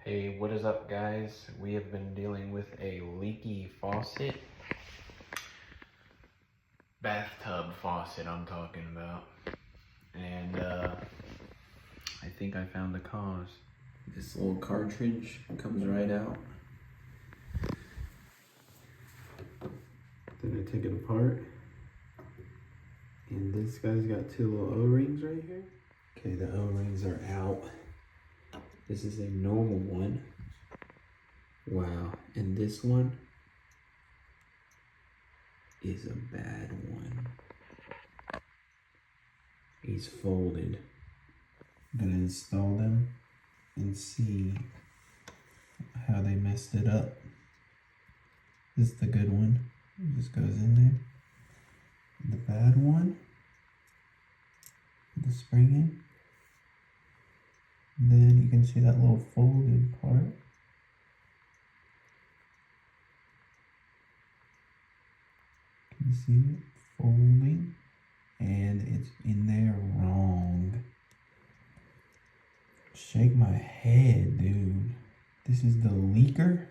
Hey, what is up, guys? We have been dealing with a leaky faucet. Bathtub faucet I'm talking about. And I think I found the cause. This little cartridge comes right out. Then I take it apart. And this guy's got two little O-rings right here. Okay, the O-rings are out. This is a normal one. Wow, and this one is a bad one. He's folded. I'm gonna install them and see how they messed it up. This is the good one. It just goes in there. The bad one, put the spring in. And then you can see that little folded part. Can you see it folding? And it's in there wrong. Shake my head, dude. This is the leaker.